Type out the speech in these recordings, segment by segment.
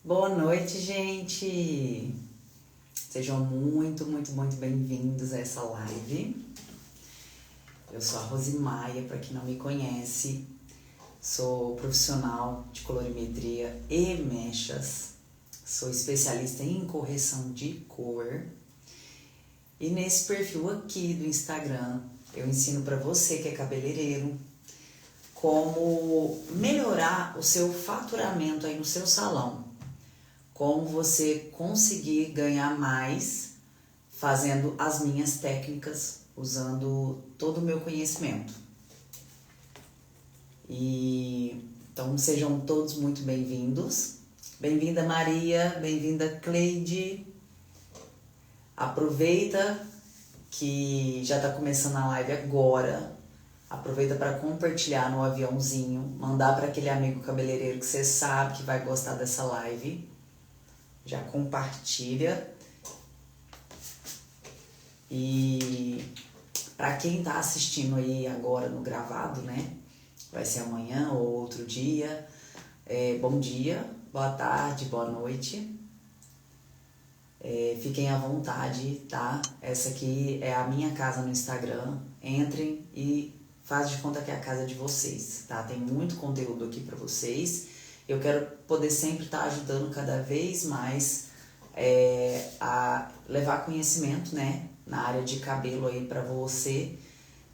Boa noite, gente! Sejam muito bem-vindos a essa live. Eu sou a Rosimaia, para quem não me conhece. Sou profissional de colorimetria e mechas. Sou especialista em correção de cor. E nesse perfil aqui do Instagram, eu ensino para você que é cabeleireiro como melhorar o seu faturamento aí no seu salão. Como você conseguir ganhar mais fazendo as minhas técnicas, usando todo o meu conhecimento. Então sejam todos muito bem-vindos. Bem-vinda Maria, bem-vinda Cleide. Aproveita que já está começando a live agora. Aproveita para compartilhar no aviãozinho, mandar para aquele amigo cabeleireiro que você sabe que vai gostar dessa live. Já compartilha. E para quem está assistindo aí agora no gravado, né? Vai ser amanhã ou outro dia. Bom dia, boa tarde, boa noite. Fiquem à vontade, tá? Essa aqui é a minha casa no Instagram. Entrem e faz de conta que é a casa de vocês, tá? Tem muito conteúdo aqui para vocês. Eu quero poder sempre estar ajudando cada vez mais a levar conhecimento, né? Na área de cabelo aí para você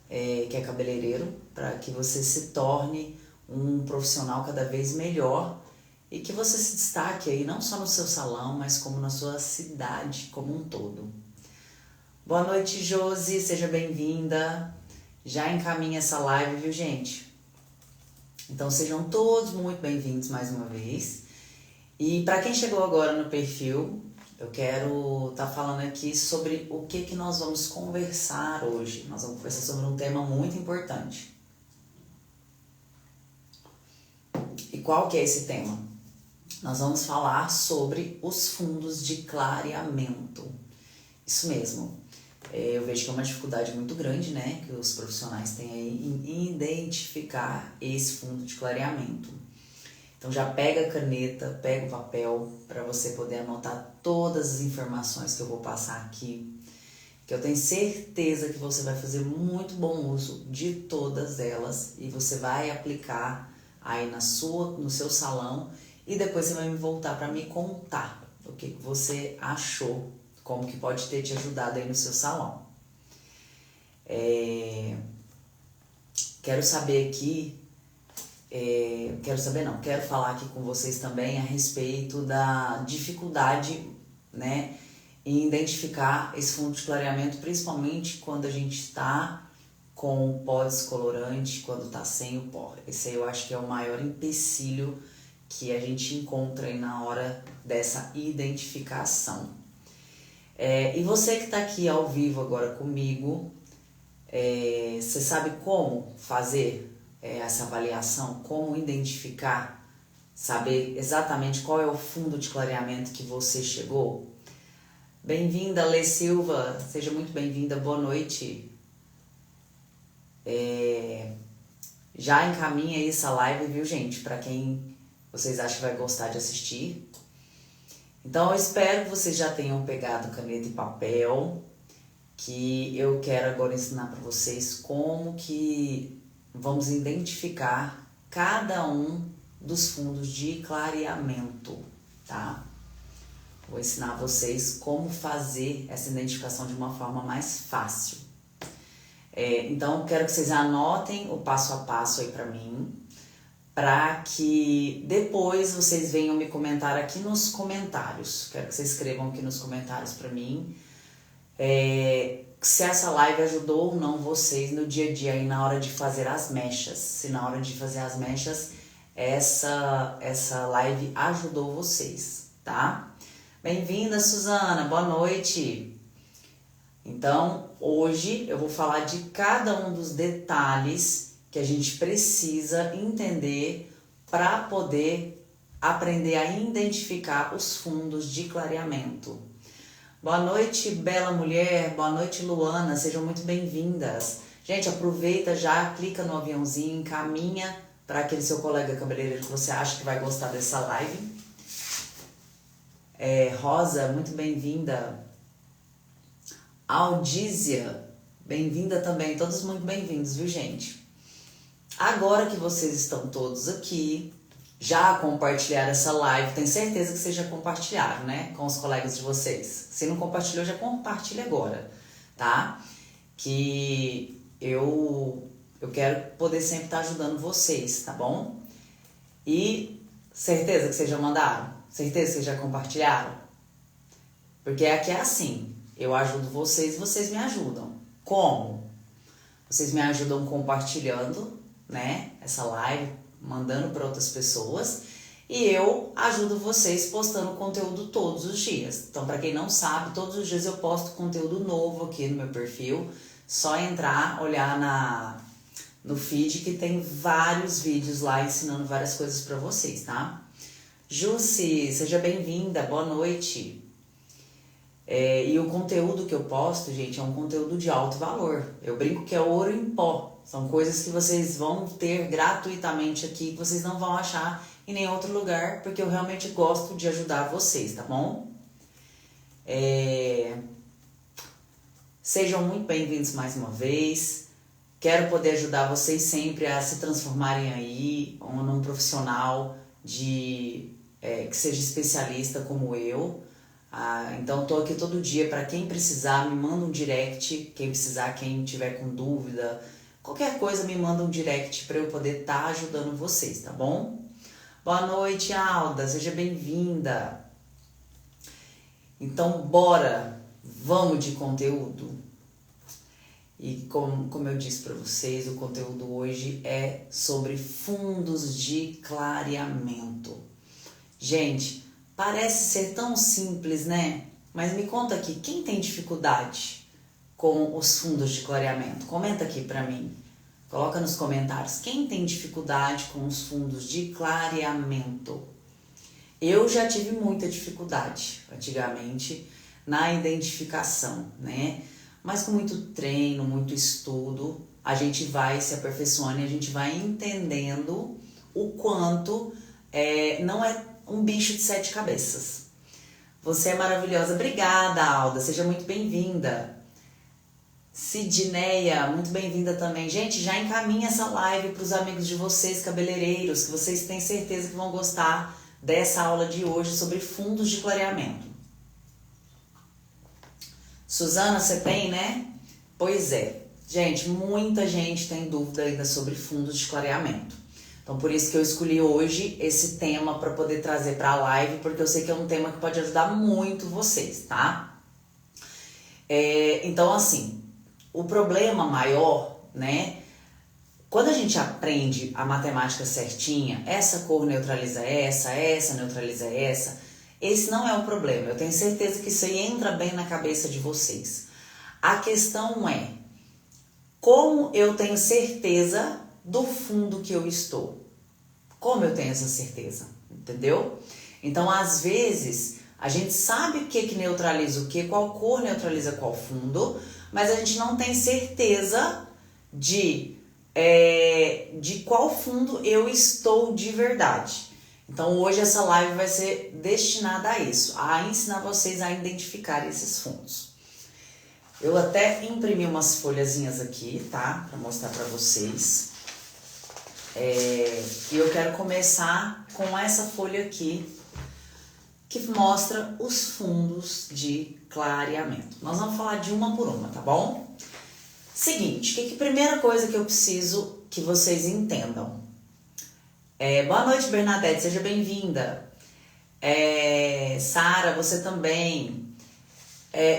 que é cabeleireiro, para que você se torne um profissional cada vez melhor e que você se destaque aí não só no seu salão, mas como na sua cidade como um todo. Boa noite, Josi, seja bem-vinda. Já encaminha essa live, viu, gente? Então sejam todos muito bem-vindos mais uma vez. E para quem chegou agora no perfil, eu quero estar falando aqui sobre o que nós vamos conversar hoje. Nós vamos conversar sobre um tema muito importante. E qual que é esse tema? Nós vamos falar sobre os fundos de clareamento. Isso mesmo. Eu vejo que é uma dificuldade muito grande, né? Que os profissionais têm aí em identificar esse fundo de clareamento. Então já pega a caneta, pega o papel para você poder anotar todas as informações que eu vou passar aqui. Que eu tenho certeza que você vai fazer muito bom uso de todas elas e você vai aplicar aí no seu salão e depois você vai me voltar para me contar o que você achou, como que pode ter te ajudado aí no seu salão. Quero saber aqui, quero falar aqui com vocês também a respeito da dificuldade, né, em identificar esse fundo de clareamento, principalmente quando a gente está com o pó descolorante, quando está sem o pó. Esse aí eu acho que é o maior empecilho que a gente encontra aí na hora dessa identificação. E você que está aqui ao vivo agora comigo, você sabe como fazer essa avaliação, como identificar, saber exatamente qual é o fundo de clareamento que você chegou? Bem-vinda, Lê Silva, seja muito bem-vinda, boa noite. Já encaminha aí essa live, viu, gente, para quem vocês acham que vai gostar de assistir. Então eu espero que vocês já tenham pegado caneta e papel, que eu quero agora ensinar para vocês como que vamos identificar cada um dos fundos de clareamento, tá? Vou ensinar vocês como fazer essa identificação de uma forma mais fácil. Então eu quero que vocês anotem o passo a passo aí para mim, para que depois vocês venham me comentar aqui nos comentários. Quero que vocês escrevam aqui nos comentários para mim se essa live ajudou ou não vocês no dia a dia aí na hora de fazer as mechas. Se na hora de fazer as mechas essa live ajudou vocês, tá? Bem-vinda, Suzana, boa noite. Então, hoje eu vou falar de cada um dos detalhes que a gente precisa entender para poder aprender a identificar os fundos de clareamento. Boa noite, bela mulher, boa noite, Luana, sejam muito bem-vindas. Gente, aproveita já, clica no aviãozinho, encaminha para aquele seu colega cabeleireiro que você acha que vai gostar dessa live. Rosa, muito bem-vinda. Aldízia, bem-vinda também. Todos muito bem-vindos, viu, gente? Agora que vocês estão todos aqui, já compartilharam essa live, tenho certeza que vocês já compartilharam, né? Com os colegas de vocês. Se não compartilhou, já compartilha agora, tá? Que eu quero poder sempre estar ajudando vocês, tá bom? E certeza que vocês já mandaram? Certeza que vocês já compartilharam? Porque aqui é assim, eu ajudo vocês e vocês me ajudam. Como? Vocês me ajudam compartilhando, né, essa live, mandando para outras pessoas, e eu ajudo vocês postando conteúdo todos os dias. Então, para quem não sabe, todos os dias eu posto conteúdo novo aqui no meu perfil. Só entrar, olhar no feed que tem vários vídeos lá ensinando várias coisas para vocês, tá? Jussi, seja bem-vinda, boa noite. E o conteúdo que eu posto, gente, é um conteúdo de alto valor. Eu brinco que é ouro em pó. São coisas que vocês vão ter gratuitamente aqui, que vocês não vão achar em nenhum outro lugar, porque eu realmente gosto de ajudar vocês, tá bom? Sejam muito bem-vindos mais uma vez. Quero poder ajudar vocês sempre a se transformarem aí num profissional que seja especialista como eu. Então tô aqui todo dia para quem precisar, me manda um direct, quem precisar, quem tiver com dúvida, qualquer coisa me manda um direct para eu poder estar ajudando vocês, tá bom? Boa noite, Alda, seja bem-vinda. Então bora, vamos de conteúdo. E como eu disse para vocês, o conteúdo hoje é sobre fundos de clareamento. Gente, parece ser tão simples, né? Mas me conta aqui, quem tem dificuldade com os fundos de clareamento? Comenta aqui pra mim. Coloca nos comentários. Quem tem dificuldade com os fundos de clareamento? Eu já tive muita dificuldade, antigamente, na identificação, né? Mas com muito treino, muito estudo, a gente vai se aperfeiçoando e a gente vai entendendo o quanto não é um bicho de 7 cabeças. Você é maravilhosa. Obrigada, Alda. Seja muito bem-vinda. Sidneia, muito bem-vinda também. Gente, já encaminha essa live para os amigos de vocês, cabeleireiros, que vocês têm certeza que vão gostar dessa aula de hoje sobre fundos de clareamento. Suzana, você tem, né? Pois é. Gente, muita gente tem dúvida ainda sobre fundos de clareamento. Então, por isso que eu escolhi hoje esse tema para poder trazer para a live, porque eu sei que é um tema que pode ajudar muito vocês, tá? Então, assim, o problema maior, né? Quando a gente aprende a matemática certinha, essa cor neutraliza essa neutraliza essa, esse não é o problema. Eu tenho certeza que isso aí entra bem na cabeça de vocês. A questão é, como eu tenho certeza do fundo que eu estou? Como eu tenho essa certeza? Entendeu? Então, às vezes, a gente sabe o que neutraliza o que, qual cor neutraliza qual fundo, mas a gente não tem certeza de qual fundo eu estou de verdade. Então, hoje essa live vai ser destinada a isso, a ensinar vocês a identificar esses fundos. Eu até imprimi umas folhazinhas aqui, tá? Para mostrar para vocês. E eu quero começar com essa folha aqui, que mostra os fundos de clareamento. Nós vamos falar de uma por uma, tá bom? Seguinte, primeira coisa que eu preciso que vocês entendam. Boa noite, Bernadette, seja bem-vinda. Sara, você também.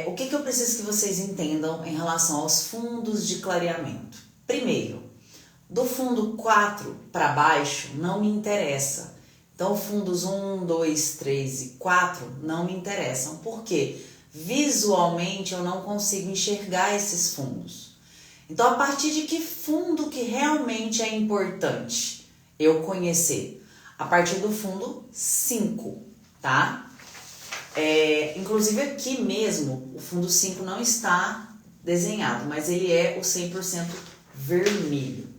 O que eu preciso que vocês entendam em relação aos fundos de clareamento? Primeiro, do fundo 4 para baixo não me interessa. Então, fundos 1, 2, 3 e 4 não me interessam. Por quê? Visualmente eu não consigo enxergar esses fundos. Então, a partir de que fundo que realmente é importante eu conhecer? A partir do fundo 5, tá? Inclusive aqui mesmo, o fundo 5 não está desenhado, mas ele é o 100% vermelho.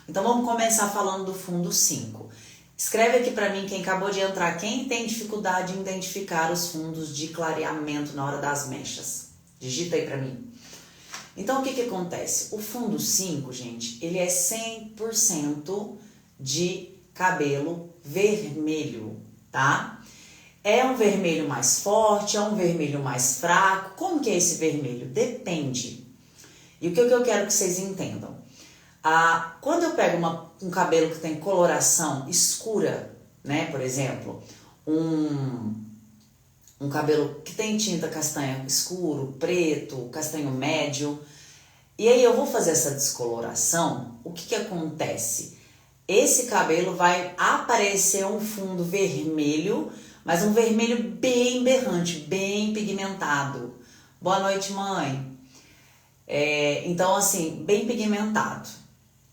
Então, vamos começar falando do fundo 5. Escreve aqui pra mim quem acabou de entrar, quem tem dificuldade em identificar os fundos de clareamento na hora das mechas. Digita aí pra mim. Então, o que acontece? O fundo 5, gente, ele é 100% de cabelo vermelho, tá? É um vermelho mais forte, é um vermelho mais fraco. Como que é esse vermelho? Depende. E o que eu quero que vocês entendam? Quando eu pego um cabelo que tem coloração escura, né? Por exemplo, um cabelo que tem tinta castanha escuro, preto, castanho médio. E aí eu vou fazer essa descoloração, o que acontece? Esse cabelo vai aparecer um fundo vermelho, mas um vermelho bem berrante, bem pigmentado. Boa noite, mãe. Então, assim, bem pigmentado.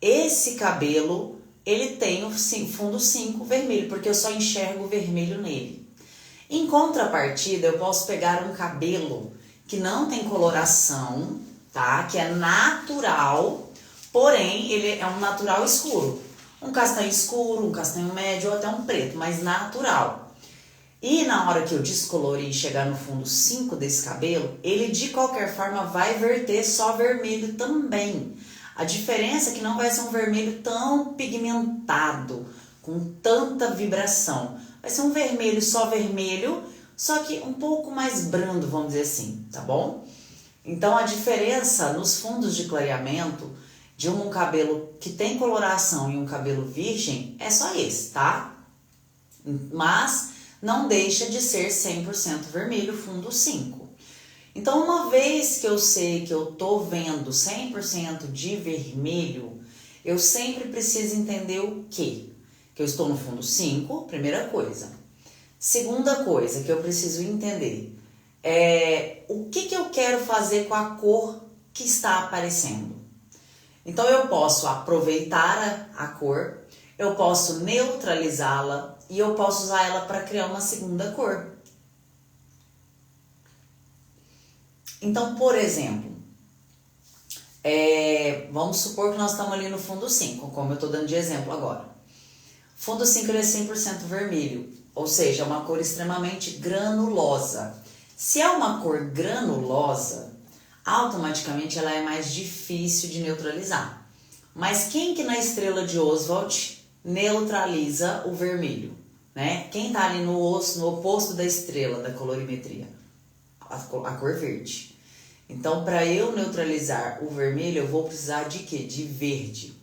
Esse cabelo, ele tem o fundo 5 vermelho, porque eu só enxergo o vermelho nele. Em contrapartida, eu posso pegar um cabelo que não tem coloração, tá? Que é natural, porém, ele é um natural escuro. Um castanho escuro, um castanho médio ou até um preto, mas natural. E na hora que eu descolorir e chegar no fundo 5 desse cabelo, ele de qualquer forma vai verter só vermelho também. A diferença é que não vai ser um vermelho tão pigmentado, com tanta vibração. Vai ser um vermelho, só que um pouco mais brando, vamos dizer assim, tá bom? Então a diferença nos fundos de clareamento de um cabelo que tem coloração e um cabelo virgem é só esse, tá? Mas não deixa de ser 100% vermelho fundo 5. Então, uma vez que eu sei que eu tô vendo 100% de vermelho, eu sempre preciso entender o quê? Que eu estou no fundo 5, primeira coisa. Segunda coisa que eu preciso entender é o que eu quero fazer com a cor que está aparecendo. Então, eu posso aproveitar a cor, eu posso neutralizá-la e eu posso usar ela para criar uma segunda cor. Então, por exemplo, vamos supor que nós estamos ali no fundo 5, como eu estou dando de exemplo agora. Fundo 5 ele é 100% vermelho, ou seja, é uma cor extremamente granulosa. Se é uma cor granulosa, automaticamente ela é mais difícil de neutralizar. Mas quem que na estrela de Oswald neutraliza o vermelho? Né? Quem está ali no oposto da estrela da colorimetria? A cor verde. Então, para eu neutralizar o vermelho, eu vou precisar de quê? De verde.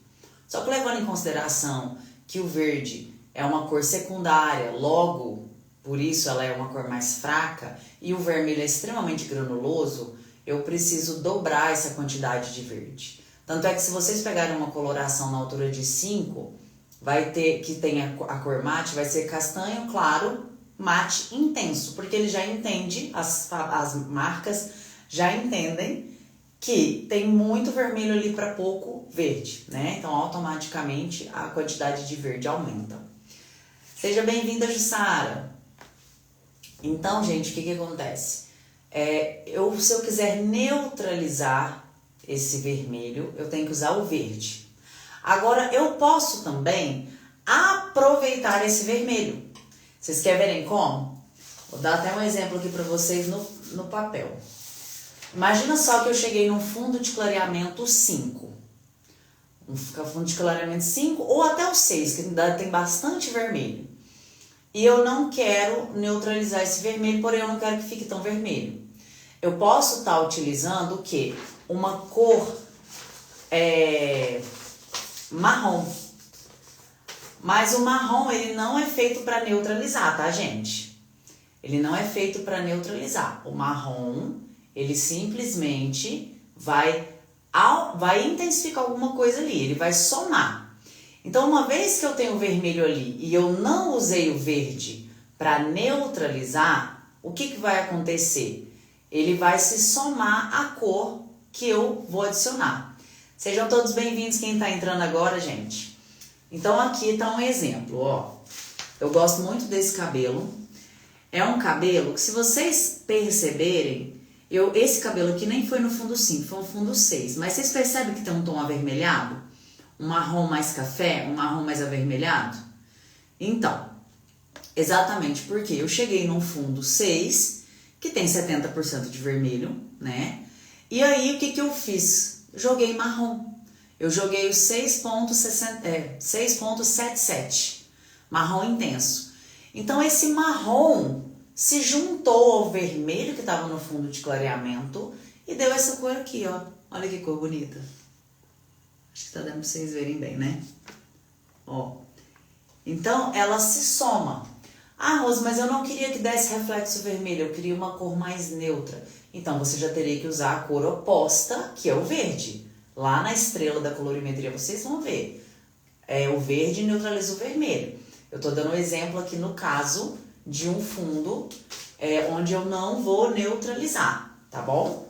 Só que levando em consideração que o verde é uma cor secundária, logo, por isso ela é uma cor mais fraca, e o vermelho é extremamente granuloso, eu preciso dobrar essa quantidade de verde. Tanto é que se vocês pegarem uma coloração na altura de 5, vai ter, que tem a cor mate, vai ser castanho claro, mate intenso, porque ele já entende, as marcas já entendem que tem muito vermelho ali para pouco verde, né? Então, automaticamente, a quantidade de verde aumenta. Seja bem-vinda, Jussara! Então, gente, o que acontece? Se eu quiser neutralizar esse vermelho, eu tenho que usar o verde. Agora, eu posso também aproveitar esse vermelho. Vocês querem verem como? Vou dar até um exemplo aqui para vocês no papel. Imagina só que eu cheguei num fundo de clareamento 5. Um fundo de clareamento 5 ou até o 6, que ainda tem bastante vermelho. E eu não quero neutralizar esse vermelho, porém eu não quero que fique tão vermelho. Eu posso estar utilizando o quê? Uma cor marrom. Mas o marrom, ele não é feito para neutralizar, tá, gente? Ele não é feito para neutralizar. O marrom, ele simplesmente vai intensificar alguma coisa ali, ele vai somar. Então, uma vez que eu tenho o vermelho ali e eu não usei o verde para neutralizar, o que vai acontecer? Ele vai se somar à cor que eu vou adicionar. Sejam todos bem-vindos quem está entrando agora, gente. Então, aqui está um exemplo, ó. Eu gosto muito desse cabelo. É um cabelo que, se vocês perceberem, esse cabelo aqui nem foi no fundo 5, foi no fundo 6. Mas vocês percebem que tem um tom avermelhado? Um marrom mais café, um marrom mais avermelhado? Então, exatamente porque eu cheguei num fundo 6, que tem 70% de vermelho, né? E aí, o que eu fiz? Joguei marrom. Eu joguei o 6,77, marrom intenso. Então, esse marrom se juntou ao vermelho que estava no fundo de clareamento e deu essa cor aqui, ó. Olha que cor bonita. Acho que tá dando pra vocês verem bem, né? Ó. Então, ela se soma. Ah, Rose, mas eu não queria que desse reflexo vermelho, eu queria uma cor mais neutra. Então, você já teria que usar a cor oposta, que é o verde. Lá na estrela da colorimetria, vocês vão ver. O verde neutraliza o vermelho. Eu tô dando um exemplo aqui no caso de um fundo onde eu não vou neutralizar, tá bom?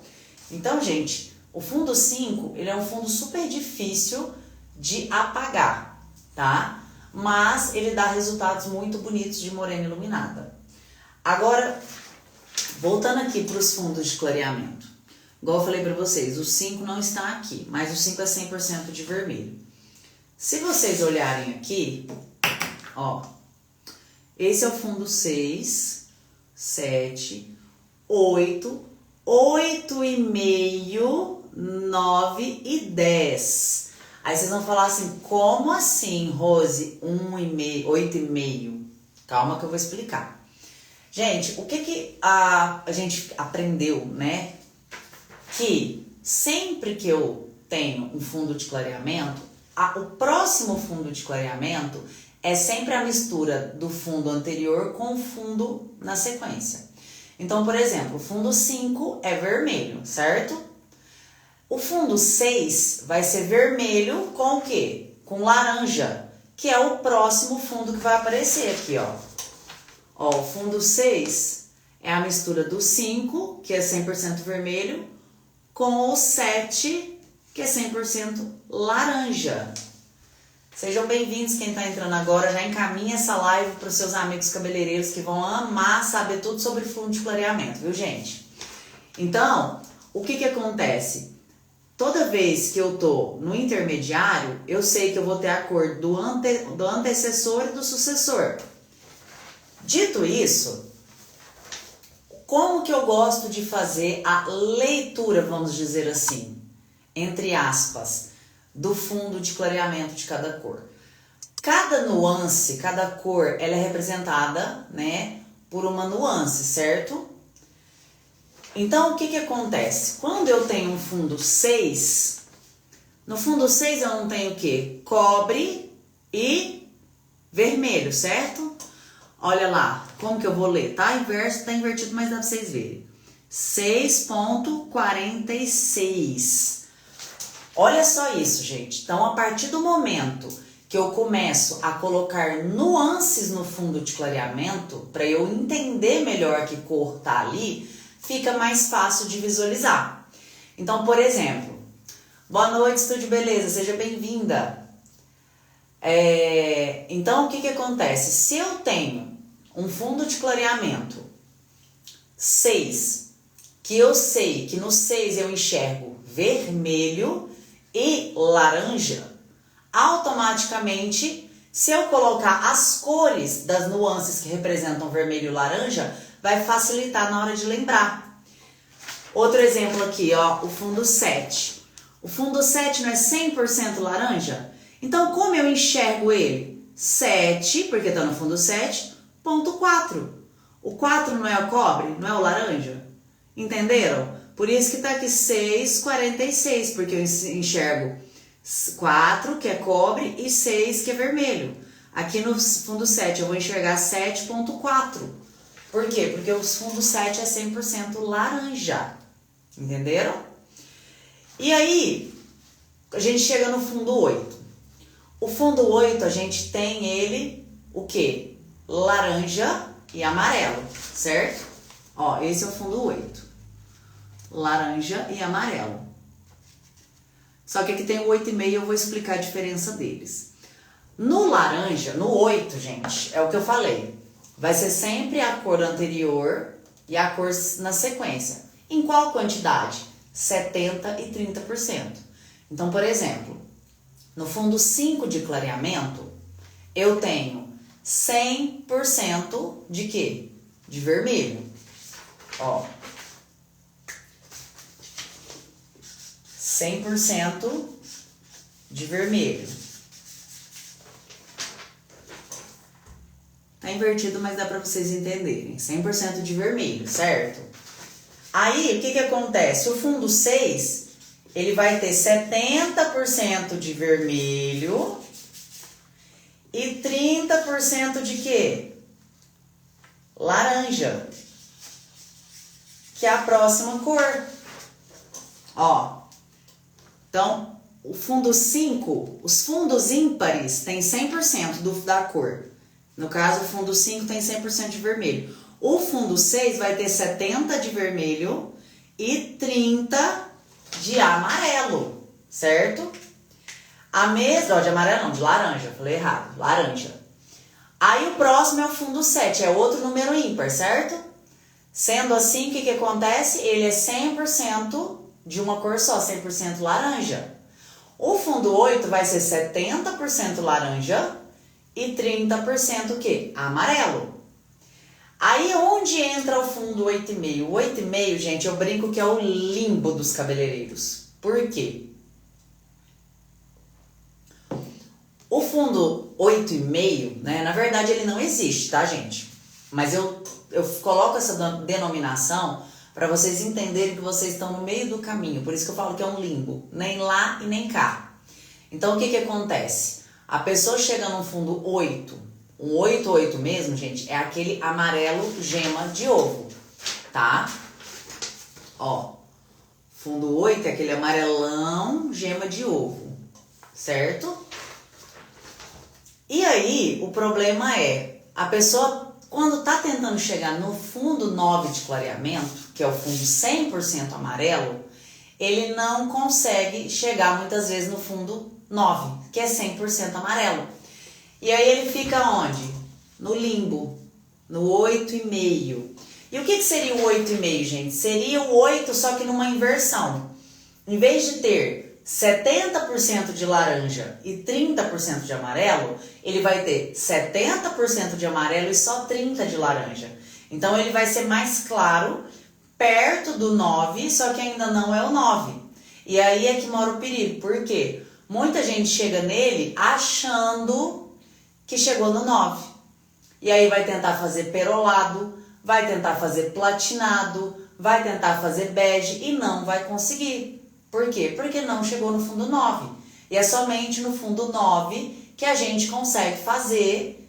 Então, gente, o fundo 5, ele é um fundo super difícil de apagar, tá? Mas ele dá resultados muito bonitos de morena iluminada. Agora, voltando aqui para os fundos de clareamento. Igual eu falei para vocês, o 5 não está aqui, mas o 5 é 100% de vermelho. Se vocês olharem aqui, ó, esse é o fundo 6, 7, 8, 8,5, 9 e 10. Aí vocês vão falar assim, como assim, Rose, 1,5, 8,5? Calma que eu vou explicar. Gente, o que a gente aprendeu, né? Que sempre que eu tenho um fundo de clareamento, o próximo fundo de clareamento é sempre a mistura do fundo anterior com o fundo na sequência. Então, por exemplo, o fundo 5 é vermelho, certo? O fundo 6 vai ser vermelho com o quê? Com laranja, que é o próximo fundo que vai aparecer aqui, ó. Ó, o fundo 6 é a mistura do 5, que é 100% vermelho, com o 7, que é 100% laranja. Sejam bem-vindos quem está entrando agora, já encaminha essa live para os seus amigos cabeleireiros que vão amar saber tudo sobre fundo de clareamento, viu, gente? Então, o que acontece? Toda vez que eu tô no intermediário, eu sei que eu vou ter a cor do antecessor e do sucessor. Dito isso, como que eu gosto de fazer a leitura, vamos dizer assim, entre aspas, do fundo de clareamento de cada cor? Cada nuance, cada cor, ela é representada, né, por uma nuance, certo? Então, o que acontece? Quando eu tenho um fundo 6, no fundo 6 eu não tenho o quê? Cobre e vermelho, certo? Olha lá, como que eu vou ler? Tá inverso, tá invertido, mas dá pra vocês verem. 6,46. Olha só isso, gente. Então, a partir do momento que eu começo a colocar nuances no fundo de clareamento, para eu entender melhor que cor tá ali, fica mais fácil de visualizar. Então, por exemplo, boa noite, Estúdio Beleza, seja bem-vinda. Então, o que acontece? Se eu tenho um fundo de clareamento 6, que eu sei que no 6 eu enxergo vermelho e laranja, automaticamente, se eu colocar as cores das nuances que representam vermelho e laranja, vai facilitar na hora de lembrar. Outro exemplo aqui, ó, o fundo 7. O fundo 7 não é 100% laranja? Então, como eu enxergo ele? 7, porque tá no fundo 7, ponto 4. O 4 não é o cobre? Não é o laranja? Entenderam? Por isso que tá aqui 6,46, porque eu enxergo 4, que é cobre, e 6, que é vermelho. Aqui no fundo 7 eu vou enxergar 7,4. Por quê? Porque o fundo 7 é 100% laranja. Entenderam? E aí, a gente chega no fundo 8. O fundo 8, a gente tem ele, o quê? Laranja e amarelo, certo? Ó, esse é o fundo 8. Laranja e amarelo. Só que aqui tem o 8,5, eu vou explicar a diferença deles. No laranja, no 8, gente, é o que eu falei. Vai ser sempre a cor anterior e a cor na sequência. Em qual quantidade? 70% e 30%. Então, por exemplo, no fundo 5 de clareamento, eu tenho 100% de quê? De vermelho. Ó. 100% de vermelho. Tá invertido, mas dá pra vocês entenderem. 100% de vermelho, certo? Aí, o que acontece? O fundo 6, ele vai ter 70% de vermelho e 30% de quê? Laranja. Que é a próxima cor. Ó. Então, o fundo 5, os fundos ímpares têm 100% da cor. No caso, o fundo 5 tem 100% de vermelho. O fundo 6 vai ter 70% de vermelho e 30% de amarelo, certo? A mesma, ó, de amarelo não, de laranja, falei errado, laranja. Aí o próximo é o fundo 7, é outro número ímpar, certo? Sendo assim, o que acontece? Ele é 100% de uma cor só, 100% laranja. O fundo 8 vai ser 70% laranja e 30% o quê? Amarelo. Aí onde entra o fundo 8,5? O 8,5, gente, eu brinco que é o limbo dos cabeleireiros. Por quê? O fundo 8,5, né? Na verdade ele não existe, tá, gente? Mas eu coloco essa denominação para vocês entenderem que vocês estão no meio do caminho. Por isso que eu falo que é um limbo. Nem lá e nem cá. Então o que acontece? A pessoa chega no fundo 8. Um 8,8 mesmo, gente, é aquele amarelo gema de ovo, tá? Ó, fundo 8 é aquele amarelão gema de ovo, certo? E aí, o problema é, a pessoa, quando tá tentando chegar no fundo 9 de clareamento, que é o fundo 100% amarelo, ele não consegue chegar muitas vezes no fundo 9, que é 100% amarelo. E aí ele fica onde? No limbo, no 8,5. E o que seria o 8,5, gente? Seria o 8, só que numa inversão. Em vez de ter 70% de laranja e 30% de amarelo, ele vai ter 70% de amarelo e só 30% de laranja. Então ele vai ser mais claro, perto do 9, só que ainda não é o 9. E aí é que mora o perigo. Por quê? Muita gente chega nele achando que chegou no 9. E aí vai tentar fazer perolado, vai tentar fazer platinado, vai tentar fazer bege e não vai conseguir. Por quê? Porque não chegou no fundo 9. E é somente no fundo 9 que a gente consegue fazer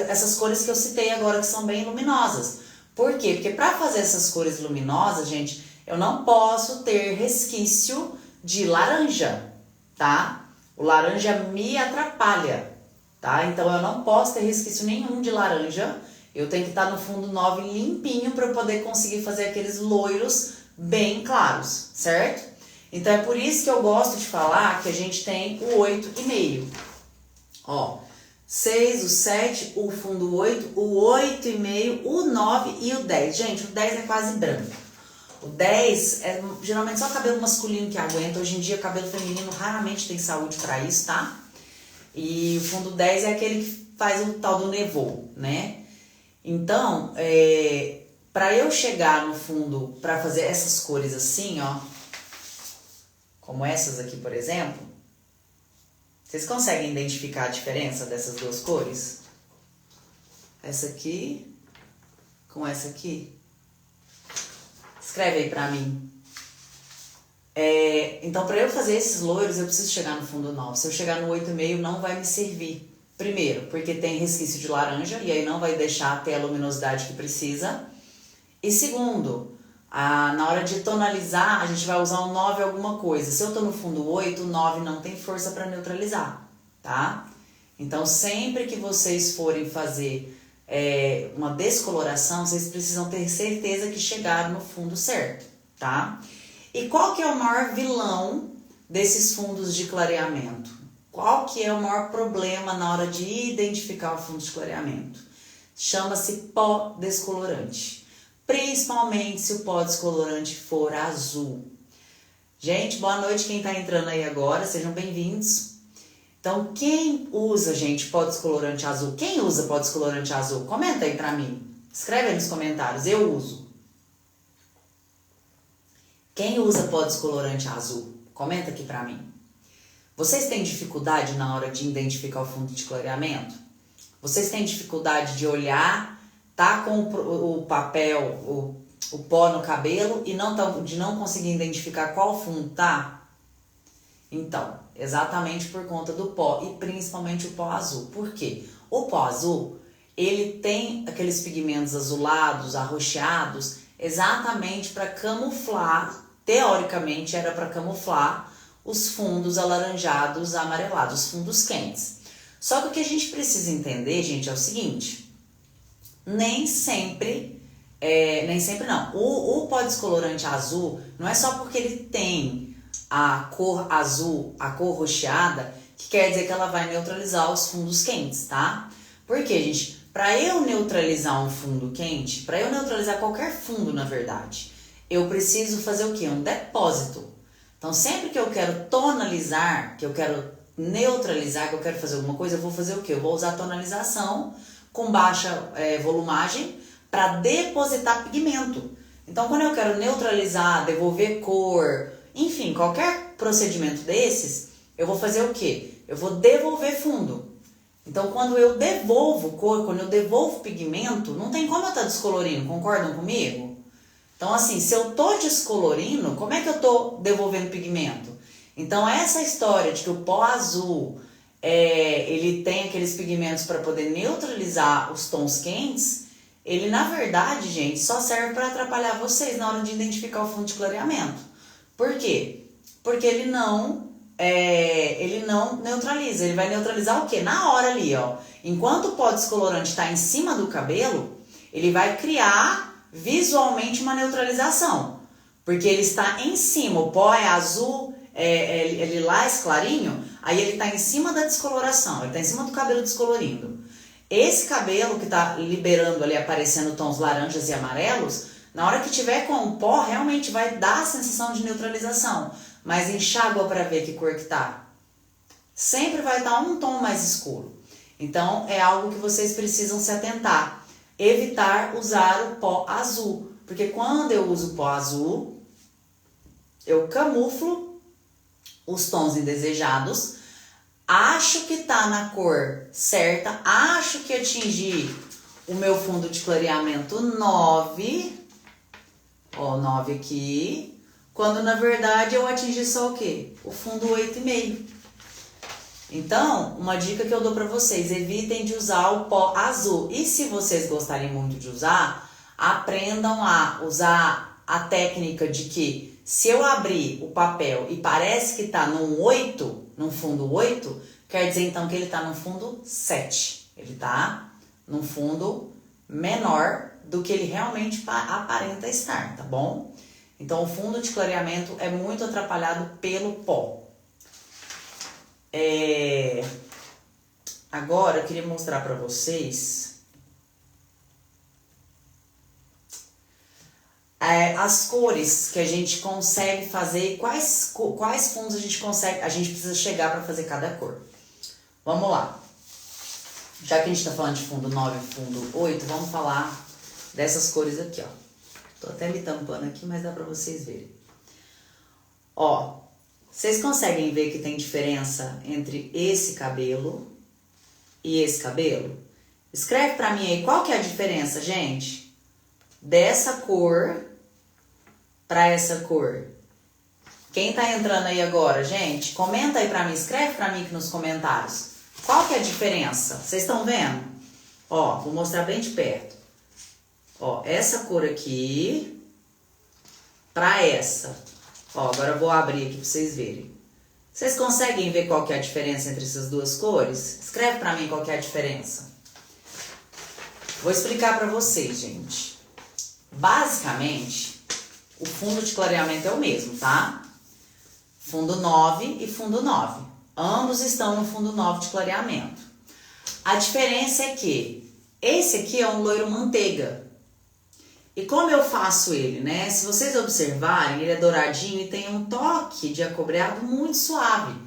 essas cores que eu citei agora, que são bem luminosas. Por quê? Porque para fazer essas cores luminosas, gente, eu não posso ter resquício de laranja, tá? O laranja me atrapalha, tá? Então eu não posso ter resquício nenhum de laranja. Eu tenho que estar no fundo 9 limpinho para eu poder conseguir fazer aqueles loiros bem claros, certo? Então é por isso que eu gosto de falar que a gente tem o 8,5. Ó, 6, o 7, o fundo 8, o 8,5, o 9 e o 10. Gente, o 10 é quase branco. O 10 é geralmente só cabelo masculino que aguenta. Hoje em dia, cabelo feminino raramente tem saúde para isso, tá? E o fundo 10 é aquele que faz o tal do nevô, né? Então, para eu chegar no fundo, para fazer essas cores assim, ó, como essas aqui, por exemplo, vocês conseguem identificar a diferença dessas duas cores? Essa aqui com essa aqui? Escreve aí pra mim. Então, para eu fazer esses loiros, eu preciso chegar no fundo 9. Se eu chegar no 8,5, não vai me servir. Primeiro, porque tem resquício de laranja, e aí não vai deixar ter a luminosidade que precisa. E segundo, na hora de tonalizar, a gente vai usar um 9 alguma coisa. Se eu tô no fundo 8, o 9 não tem força para neutralizar, tá? Então, sempre que vocês forem fazer uma descoloração, vocês precisam ter certeza que chegaram no fundo certo, tá? E qual que é o maior vilão desses fundos de clareamento? Qual que é o maior problema na hora de identificar o fundo de clareamento? Chama-se pó descolorante. Principalmente se o pó descolorante for azul. Gente, boa noite quem tá entrando aí agora, sejam bem-vindos. Então, quem usa, gente, pó descolorante azul? Quem usa pó descolorante azul? Comenta aí pra mim. Escreve aí nos comentários. Eu uso. Quem usa pó descolorante azul? Comenta aqui pra mim. Vocês têm dificuldade na hora de identificar o fundo de clareamento? Vocês têm dificuldade de olhar, tá com o papel, o pó no cabelo e de não conseguir identificar qual fundo tá? Então, exatamente por conta do pó e principalmente o pó azul. Por quê? O pó azul, ele tem aqueles pigmentos azulados, arroxeados, exatamente para camuflar, teoricamente era para camuflar os fundos alaranjados, amarelados, os fundos quentes. Só que o que a gente precisa entender, gente, é o seguinte, nem sempre não, o pó descolorante azul não é só porque ele tem a cor azul, a cor roxeada, que quer dizer que ela vai neutralizar os fundos quentes, tá? Porque, gente, para eu neutralizar um fundo quente, para eu neutralizar qualquer fundo, na verdade, eu preciso fazer o quê? Um depósito. Então, sempre que eu quero tonalizar, que eu quero neutralizar, que eu quero fazer alguma coisa, eu vou fazer o quê? Eu vou usar tonalização com baixa volumagem para depositar pigmento. Então, quando eu quero neutralizar, devolver cor, enfim, qualquer procedimento desses, eu vou fazer o quê? Eu vou devolver fundo. Então, quando eu devolvo cor, quando eu devolvo pigmento, não tem como eu estar descolorindo, concordam comigo? Então, assim, se eu tô descolorindo, como é que eu tô devolvendo pigmento? Então, essa história de que o pó azul, ele tem aqueles pigmentos para poder neutralizar os tons quentes, ele, na verdade, gente, só serve para atrapalhar vocês na hora de identificar o fundo de clareamento. Por quê? Porque ele não neutraliza. Ele vai neutralizar o quê? Na hora ali, ó. Enquanto o pó descolorante está em cima do cabelo, ele vai criar visualmente uma neutralização. Porque ele está em cima. O pó é azul, é lilás clarinho, aí ele está em cima da descoloração. Ele está em cima do cabelo descolorindo. Esse cabelo que está liberando ali, aparecendo tons laranjas e amarelos, na hora que tiver com o pó, realmente vai dar a sensação de neutralização. Mas enxágua para ver que cor que tá. Sempre vai estar um tom mais escuro. Então, é algo que vocês precisam se atentar. Evitar usar o pó azul. Porque quando eu uso o pó azul, eu camuflo os tons indesejados. Acho que tá na cor certa. Acho que atingi o meu fundo de clareamento 9. Ó, 9 aqui. Quando na verdade eu atingi só o quê? O fundo 8,5. Então, uma dica que eu dou pra vocês, evitem de usar o pó azul. E se vocês gostarem muito de usar, aprendam a usar a técnica de que se eu abrir o papel e parece que tá num 8, num fundo 8, quer dizer então que ele tá no fundo 7. Ele tá num fundo menor do que ele realmente aparenta estar, tá bom? Então, o fundo de clareamento é muito atrapalhado pelo pó. Agora, eu queria mostrar para vocês as cores que a gente consegue fazer e quais fundos a gente precisa chegar para fazer cada cor. Vamos lá. Já que a gente está falando de fundo 9 e fundo 8, vamos falar dessas cores aqui, ó. Tô até me tampando aqui, mas dá pra vocês verem. Ó, vocês conseguem ver que tem diferença entre esse cabelo e esse cabelo? Escreve pra mim aí, qual que é a diferença, gente? Dessa cor pra essa cor. Quem tá entrando aí agora, gente? Comenta aí pra mim, escreve pra mim aqui nos comentários. Qual que é a diferença? Vocês estão vendo? Ó, vou mostrar bem de perto. Ó, essa cor aqui pra essa. Ó, agora eu vou abrir aqui pra vocês verem. Vocês conseguem ver qual que é a diferença entre essas duas cores? Escreve pra mim qual que é a diferença. Vou explicar pra vocês, gente. Basicamente, o fundo de clareamento é o mesmo, tá? Fundo 9 e fundo 9. Ambos estão no fundo 9 de clareamento. A diferença é que esse aqui é um loiro manteiga. E como eu faço ele, né? Se vocês observarem, ele é douradinho e tem um toque de acobreado muito suave.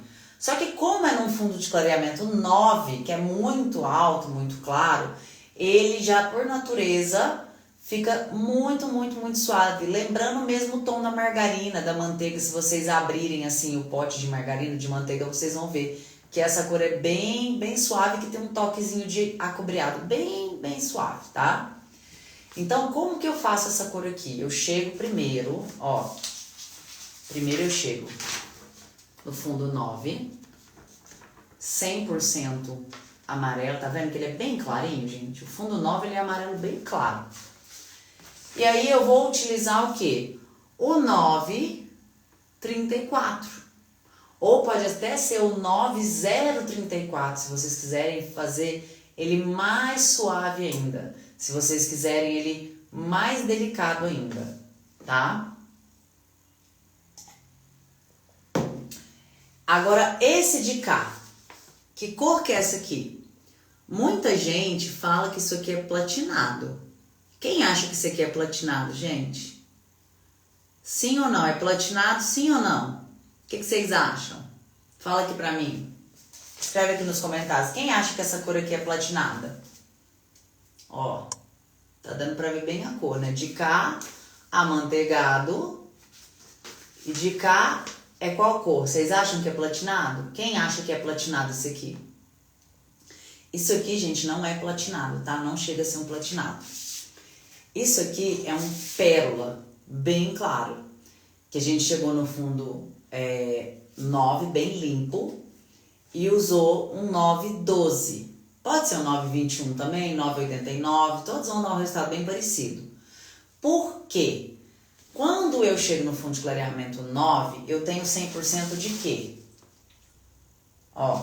Só que como é num fundo de clareamento 9, que é muito alto, muito claro, ele já por natureza fica muito, muito, muito suave. Lembrando mesmo o tom da margarina, da manteiga. Se vocês abrirem assim o pote de margarina, de manteiga, vocês vão ver que essa cor é bem, bem suave, que tem um toquezinho de acobreado, bem, bem suave, tá? Então, como que eu faço essa cor aqui? Eu chego primeiro, ó. Primeiro eu chego no fundo 9, 100% amarelo, tá vendo que ele é bem clarinho, gente? O fundo 9 ele é amarelo bem claro. E aí eu vou utilizar o quê? O 934. Ou pode até ser o 9034, se vocês quiserem fazer ele mais suave ainda. Se vocês quiserem ele mais delicado ainda, tá? Agora, esse de cá. Que cor que é essa aqui? Muita gente fala que isso aqui é platinado. Quem acha que isso aqui é platinado, gente? Sim ou não? É platinado, sim ou não? O que vocês acham? Fala aqui pra mim. Escreve aqui nos comentários. Quem acha que essa cor aqui é platinada? Ó, tá dando pra ver bem a cor, né? De cá, amanteigado. E de cá é qual cor? Vocês acham que é platinado? Quem acha que é platinado isso aqui? Isso aqui, gente, não é platinado, tá? Não chega a ser um platinado. Isso aqui é um pérola bem claro. Que a gente chegou no fundo 9, bem limpo. E usou um 912. Pode ser um 921 também, 989. Todos vão dar um resultado bem parecido. Por quê? Quando eu chego no fundo de clareamento 9, eu tenho 100% de quê? Ó.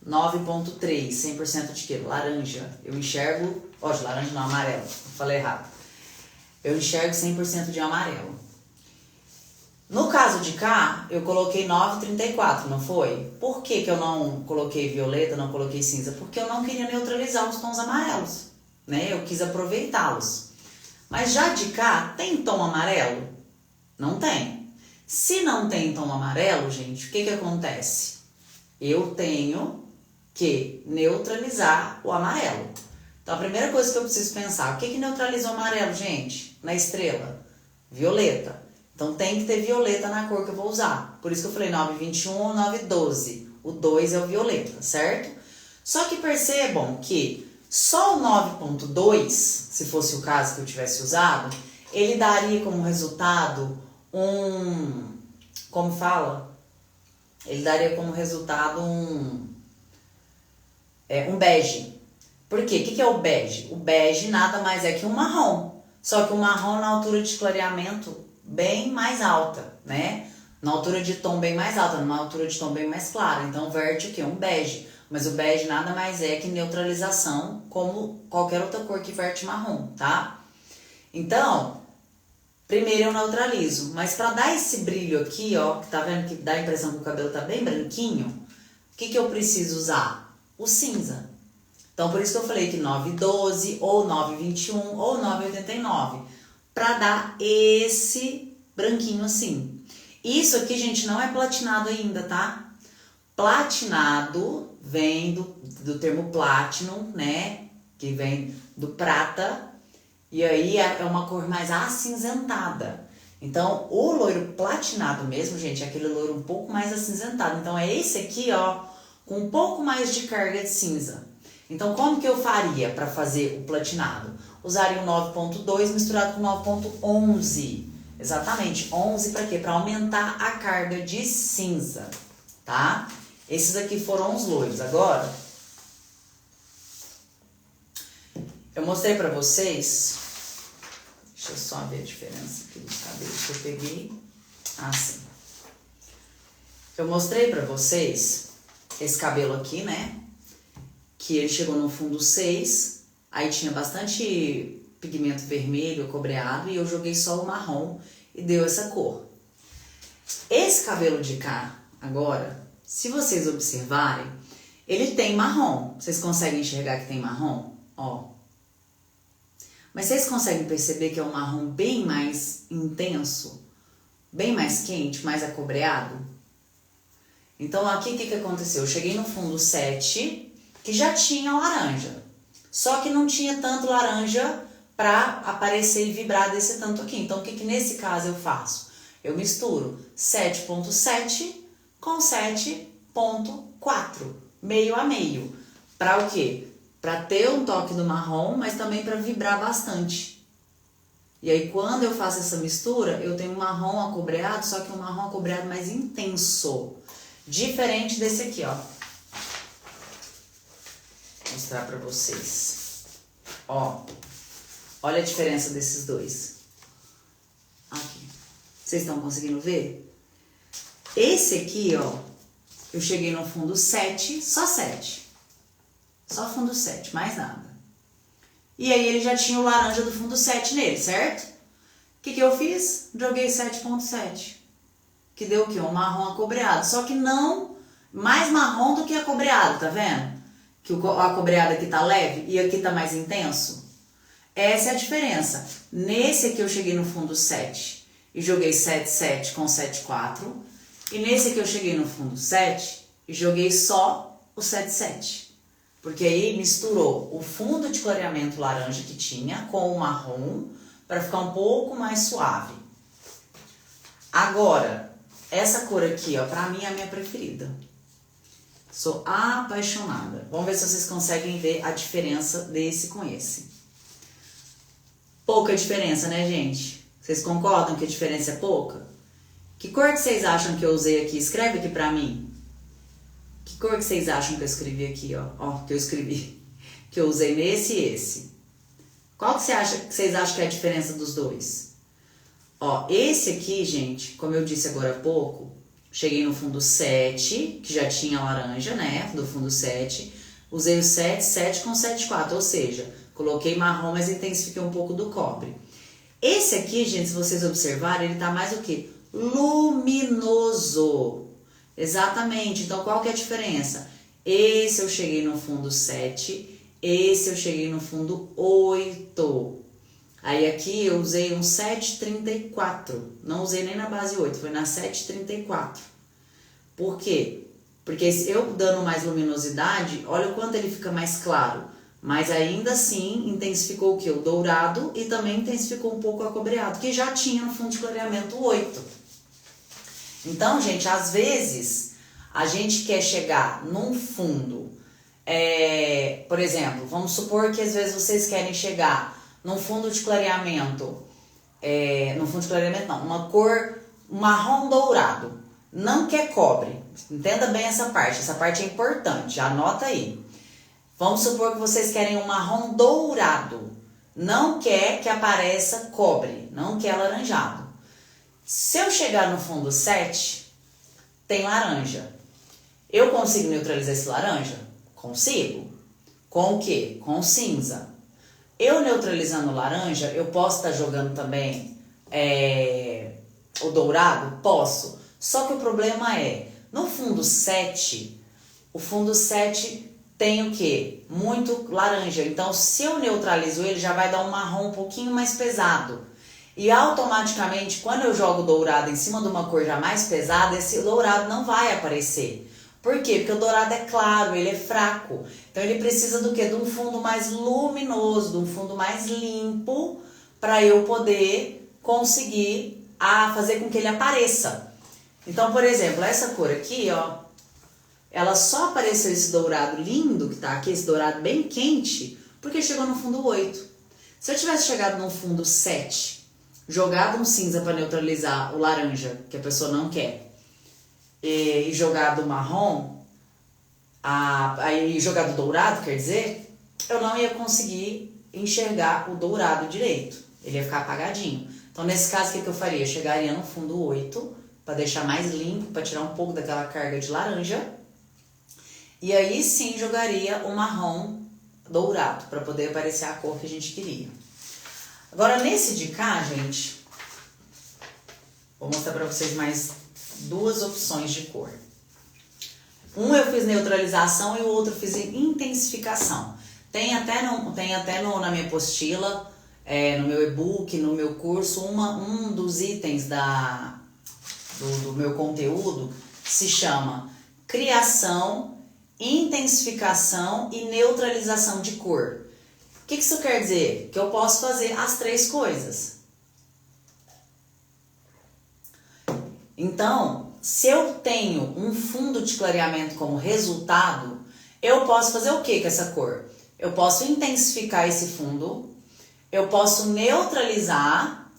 9.3, 100% de quê? Laranja. Eu enxergo... Ó, de laranja não, amarelo. Falei errado. Eu enxergo 100% de amarelo. No caso de cá, eu coloquei 9,34, não foi? Por que que eu não coloquei violeta, não coloquei cinza? Porque eu não queria neutralizar os tons amarelos, né? Eu quis aproveitá-los. Mas já de cá, tem tom amarelo? Não tem. Se não tem tom amarelo, gente, o que que acontece? Eu tenho que neutralizar o amarelo. Então, a primeira coisa que eu preciso pensar, o que que neutraliza o amarelo, gente? Na estrela? Violeta. Então, tem que ter violeta na cor que eu vou usar. Por isso que eu falei 921 ou 912. O 2 é o violeta, certo? Só que percebam que só o 9.2, se fosse o caso que eu tivesse usado, ele daria como resultado um... Como fala? Ele daria como resultado um bege. Por quê? O que é o bege? O bege nada mais é que um marrom. Só que o marrom na altura de clareamento bem mais alta, né? Na altura de tom bem mais alta, numa altura de tom bem mais clara. Então, verte o quê? Um bege. Mas o bege nada mais é que neutralização, como qualquer outra cor que verte marrom, tá? Então, primeiro eu neutralizo. Mas pra dar esse brilho aqui, ó, que tá vendo que dá a impressão que o cabelo tá bem branquinho, o que eu preciso usar? O cinza. Então, por isso que eu falei que 912 ou 921 ou 989. Pra dar esse branquinho assim. Isso aqui, gente, não é platinado ainda, tá? Platinado vem do termo platinum, né? Que vem do prata. E aí é uma cor mais acinzentada. Então, o loiro platinado mesmo, gente, é aquele loiro um pouco mais acinzentado. Então, é esse aqui, ó, com um pouco mais de carga de cinza. Então, como que eu faria para fazer o platinado? Usaria o 9.2 misturado com 9.11. Exatamente, 11 para quê? Para aumentar a carga de cinza, tá? Esses aqui foram os loiros. Agora, eu mostrei para vocês... Deixa eu só ver a diferença aqui dos cabelos que eu peguei. Assim. Eu mostrei para vocês esse cabelo aqui, né? Que ele chegou no fundo 6, aí tinha bastante pigmento vermelho, cobreado, e eu joguei só o marrom e deu essa cor. Esse cabelo de cá, agora, se vocês observarem, ele tem marrom. Vocês conseguem enxergar que tem marrom? Ó. Mas vocês conseguem perceber que é um marrom bem mais intenso, bem mais quente, mais acobreado? Então aqui o que aconteceu? Eu cheguei no fundo 7, que já tinha laranja. Só que não tinha tanto laranja para aparecer e vibrar desse tanto aqui. Então o que nesse caso eu faço? Eu misturo 7.7 com 7.4, meio a meio. Para o quê? Para ter um toque do marrom, mas também para vibrar bastante. E aí quando eu faço essa mistura, eu tenho um marrom acobreado, só que um marrom acobreado mais intenso. Diferente desse aqui, ó. Vou mostrar pra vocês. Ó, olha a diferença desses dois. Aqui. Vocês estão conseguindo ver? Esse aqui, ó, eu cheguei no fundo 7, só 7. Só fundo 7, mais nada. E aí ele já tinha o laranja do fundo 7 nele, certo? O que eu fiz? Joguei 7.7. Que deu o quê? Um marrom acobreado. Só que não mais marrom do que acobreado, tá vendo? Que o acobreado aqui tá leve e aqui tá mais intenso. Essa é a diferença. Nesse aqui eu cheguei no fundo 7 e joguei 7.7 com 7.4. E nesse aqui eu cheguei no fundo 7 e joguei só o 7.7. Porque aí misturou o fundo de clareamento laranja que tinha com o marrom para ficar um pouco mais suave. Agora, essa cor aqui, ó, pra mim é a minha preferida. Sou apaixonada. Vamos ver se vocês conseguem ver a diferença desse com esse. Pouca diferença, né, gente? Vocês concordam que a diferença é pouca? Que cor que vocês acham que eu usei aqui? Escreve aqui pra mim. Que cor que vocês acham que eu escrevi aqui, ó? Ó, que eu escrevi. Que eu usei nesse e esse. Qual que vocês acham que é a diferença dos dois? Ó, esse aqui, gente, como eu disse agora há pouco, cheguei no fundo 7, que já tinha laranja, né, do fundo 7, usei o 7 com 7.4, ou seja, coloquei marrom, mas intensifiquei um pouco do cobre. Esse aqui, gente, se vocês observarem, ele tá mais o quê? Luminoso. Exatamente, então qual que é a diferença? Esse eu cheguei no fundo 7, esse eu cheguei no fundo 8. Aí aqui eu usei um 7.34, não usei nem na base 8, foi na 7.34. Por quê? Porque eu dando mais luminosidade, olha o quanto ele fica mais claro. Mas ainda assim intensificou o quê? O dourado e também intensificou um pouco o acobreado, que já tinha no fundo de clareamento 8. Então, gente, às vezes a gente quer chegar num fundo, por exemplo, vamos supor que às vezes vocês querem chegar num fundo de clareamento, uma cor marrom dourado, não quer cobre, entenda bem essa parte é importante, anota aí. Vamos supor que vocês querem um marrom dourado, não quer que apareça cobre, não quer alaranjado. Se eu chegar no fundo 7, tem laranja. Eu consigo neutralizar esse laranja? Consigo. Com o quê? Com cinza. Eu neutralizando o laranja, eu posso estar jogando também o dourado? Posso. Só que o problema é, no fundo 7, o fundo 7 tem o quê? Muito laranja. Então, se eu neutralizo ele, já vai dar um marrom um pouquinho mais pesado. E automaticamente, quando eu jogo dourado em cima de uma cor já mais pesada, esse dourado não vai aparecer. Por quê? Porque o dourado é claro, ele é fraco. Então ele precisa do quê? De um fundo mais luminoso, de um fundo mais limpo, para eu poder conseguir fazer com que ele apareça. Então, por exemplo, essa cor aqui, ó, ela só apareceu esse dourado lindo que tá aqui, esse dourado bem quente, porque chegou no fundo 8. Se eu tivesse chegado no fundo 7, jogado um cinza para neutralizar o laranja, que a pessoa não quer, e jogado marrom, aí jogado dourado, quer dizer, eu não ia conseguir enxergar o dourado direito. Ele ia ficar apagadinho. Então, nesse caso, o que eu faria? Eu chegaria no fundo 8, para deixar mais limpo, para tirar um pouco daquela carga de laranja. E aí sim jogaria o marrom dourado, para poder aparecer a cor que a gente queria. Agora, nesse de cá, gente, vou mostrar para vocês mais duas opções de cor. Um eu fiz neutralização e o outro eu fiz intensificação. Tem até na minha apostila, no meu e-book, no meu curso, um dos itens do meu conteúdo se chama criação, intensificação e neutralização de cor. O que isso quer dizer? Que eu posso fazer as três coisas. Então, se eu tenho um fundo de clareamento como resultado, eu posso fazer o que com essa cor? Eu posso intensificar esse fundo, eu posso neutralizar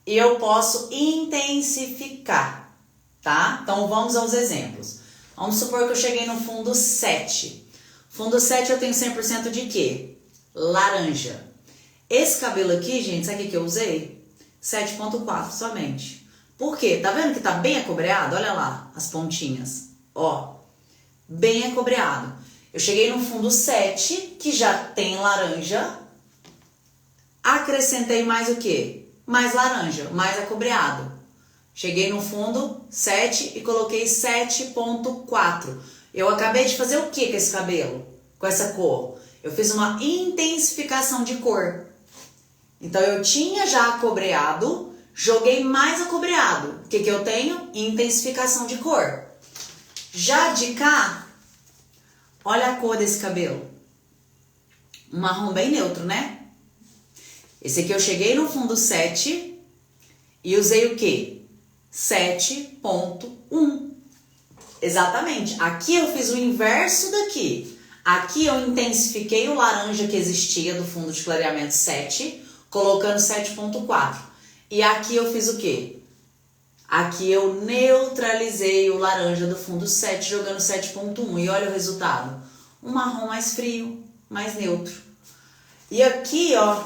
e eu posso intensificar, tá? Então vamos aos exemplos. Vamos supor que eu cheguei no fundo 7. Fundo 7 eu tenho 100% de quê? Laranja. Esse cabelo aqui, gente, sabe o que eu usei? 7.4 somente. Por quê? Tá vendo que tá bem acobreado? Olha lá as pontinhas. Ó, bem acobreado. Eu cheguei no fundo 7, que já tem laranja. Acrescentei mais o quê? Mais laranja, mais acobreado. Cheguei no fundo 7 e coloquei 7.4. Eu acabei de fazer o que com esse cabelo? Com essa cor? Eu fiz uma intensificação de cor. Então eu tinha já acobreado, joguei mais acobreado. O que eu tenho? Intensificação de cor. Já de cá, olha a cor desse cabelo. Um marrom bem neutro, né? Esse aqui eu cheguei no fundo 7 e usei o quê? 7.1. Exatamente. Aqui eu fiz o inverso daqui. Aqui eu intensifiquei o laranja que existia do fundo de clareamento 7, colocando 7.4. E aqui eu fiz o quê? Aqui eu neutralizei o laranja do fundo 7, jogando 7.1. E olha o resultado. Um marrom mais frio, mais neutro. E aqui, ó.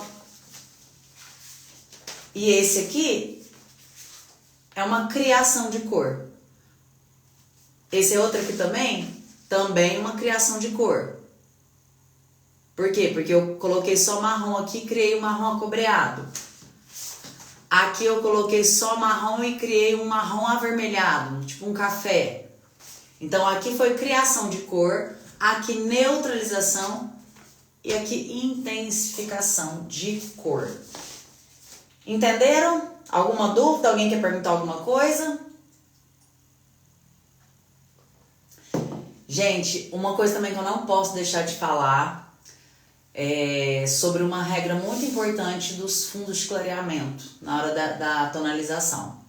E esse aqui é uma criação de cor. Esse é outro aqui também? Também uma criação de cor. Por quê? Porque eu coloquei só marrom aqui e criei um marrom acobreado. Aqui eu coloquei só marrom e criei um marrom avermelhado, tipo um café. Então aqui foi criação de cor, aqui neutralização e aqui intensificação de cor. Entenderam? Alguma dúvida? Alguém quer perguntar alguma coisa? Gente, uma coisa também que eu não posso deixar de falar é sobre uma regra muito importante dos fundos de clareamento na hora da tonalização.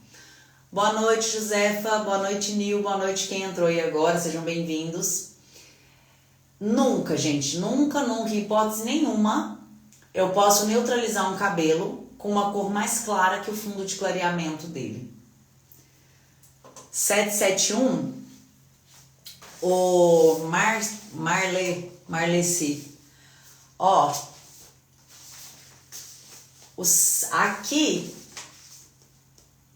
Boa noite, Josefa. Boa noite, Nil. Boa noite quem entrou aí agora. Sejam bem-vindos. Nunca, gente, nunca, em hipótese nenhuma, eu posso neutralizar um cabelo com uma cor mais clara que o fundo de clareamento dele. 771, o Marleci. Ó, aqui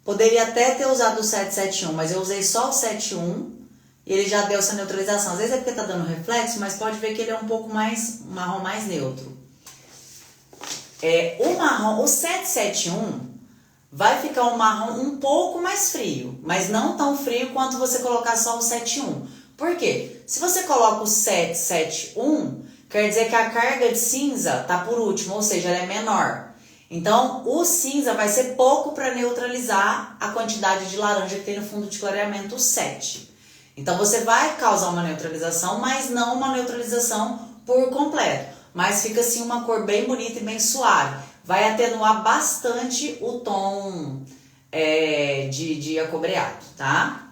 poderia até ter usado o 771, mas eu usei só o 71 e ele já deu essa neutralização. Às vezes é porque tá dando reflexo, mas pode ver que ele é um pouco mais, um marrom mais neutro. O 771 vai ficar um marrom um pouco mais frio, mas não tão frio quanto você colocar só o 71. Por quê? Se você coloca o 771, quer dizer que a carga de cinza tá por último, ou seja, ela é menor. Então, o cinza vai ser pouco para neutralizar a quantidade de laranja que tem no fundo de clareamento 7. Então, você vai causar uma neutralização, mas não uma neutralização por completo. Mas fica assim uma cor bem bonita e bem suave. Vai atenuar bastante o tom de acobreado, tá?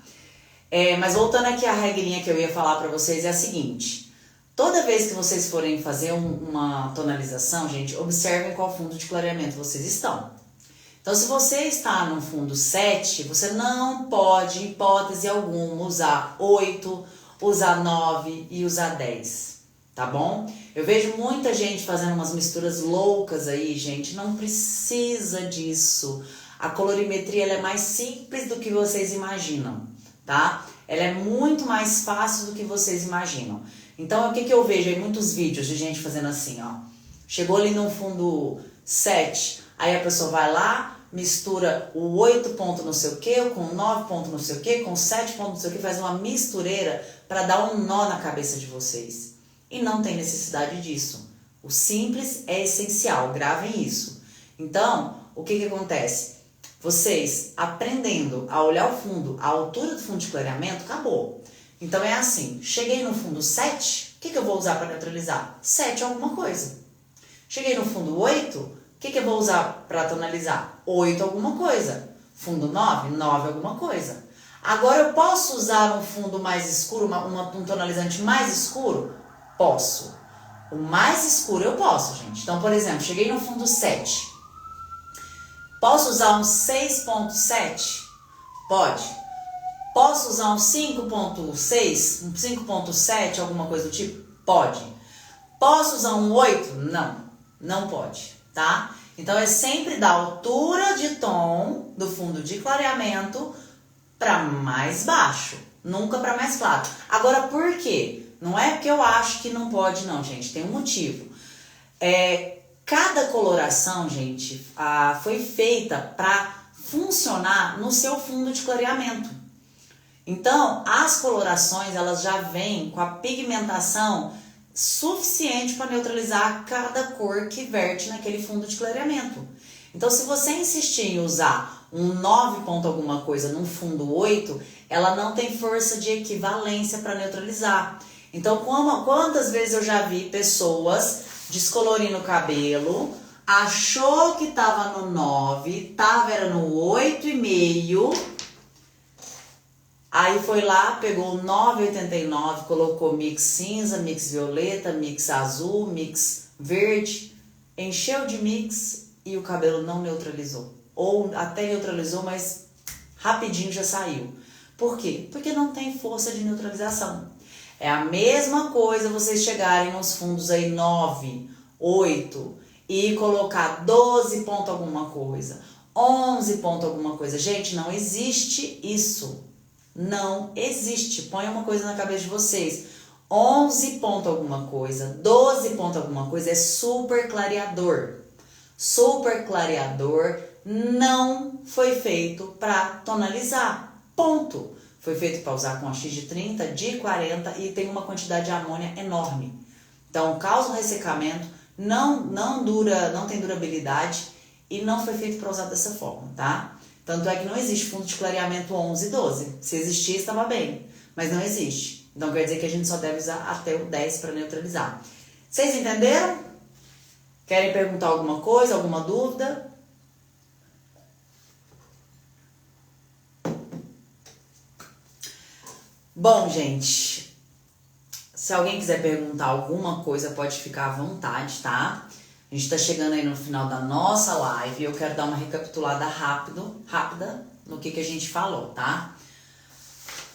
Mas voltando aqui à regrinha que eu ia falar para vocês é a seguinte. Toda vez que vocês forem fazer uma tonalização, gente, observem qual fundo de clareamento vocês estão. Então, se você está no fundo 7, você não pode, em hipótese alguma, usar 8, usar 9 e usar 10, tá bom? Eu vejo muita gente fazendo umas misturas loucas aí, gente, não precisa disso. A colorimetria ela é mais simples do que vocês imaginam, tá? Ela é muito mais fácil do que vocês imaginam. Então, o que eu vejo aí? Muitos vídeos de gente fazendo assim, ó. Chegou ali no fundo 7, aí a pessoa vai lá, mistura o 8 ponto não sei o que, com o 9 ponto não sei o que, com o 7 ponto não sei o que, faz uma mistureira para dar um nó na cabeça de vocês. E não tem necessidade disso. O simples é essencial, gravem isso. Então, o que acontece? Vocês aprendendo a olhar o fundo, a altura do fundo de clareamento, acabou. Então é assim, cheguei no fundo 7, o que eu vou usar para neutralizar? 7 alguma coisa. Cheguei no fundo 8, o que eu vou usar para tonalizar? 8 alguma coisa. Fundo 9, 9 alguma coisa. Agora eu posso usar um fundo mais escuro, um tonalizante mais escuro? Posso. O mais escuro eu posso, gente. Então, por exemplo, cheguei no fundo 7. Posso usar um 6.7? Pode. Posso usar um 5.6, um 5.7, alguma coisa do tipo? Pode. Posso usar um 8? Não, não pode, tá? Então é sempre da altura de tom do fundo de clareamento para mais baixo, nunca para mais claro. Agora, por quê? Não é porque eu acho que não pode, não, gente, tem um motivo. Cada coloração, gente, foi feita para funcionar no seu fundo de clareamento. Então, as colorações, elas já vêm com a pigmentação suficiente para neutralizar cada cor que verte naquele fundo de clareamento. Então, se você insistir em usar um 9 ponto alguma coisa num fundo 8, ela não tem força de equivalência para neutralizar. Então, quantas vezes eu já vi pessoas descolorindo o cabelo, achou que estava no 9, era no 8,5, aí foi lá, pegou o 9,89, colocou mix cinza, mix violeta, mix azul, mix verde, encheu de mix e o cabelo não neutralizou. Ou até neutralizou, mas rapidinho já saiu. Por quê? Porque não tem força de neutralização. É a mesma coisa vocês chegarem nos fundos aí 9, 8 e colocar 12 ponto alguma coisa, 11 ponto alguma coisa. Gente, não existe isso. Não existe. Põe uma coisa na cabeça de vocês. 11 ponto alguma coisa, 12 ponto alguma coisa é super clareador. Super clareador não foi feito para tonalizar. Ponto. Foi feito para usar com a X de 30, de 40 e tem uma quantidade de amônia enorme. Então, causa um ressecamento, não tem durabilidade e não foi feito para usar dessa forma, tá? Tanto é que não existe fundo de clareamento 11 e 12. Se existisse, estava bem, mas não existe. Então, quer dizer que a gente só deve usar até o 10 para neutralizar. Vocês entenderam? Querem perguntar alguma coisa, alguma dúvida? Bom, gente, se alguém quiser perguntar alguma coisa, pode ficar à vontade, tá? A gente tá chegando aí no final da nossa live e eu quero dar uma recapitulada rápida no que a gente falou, tá?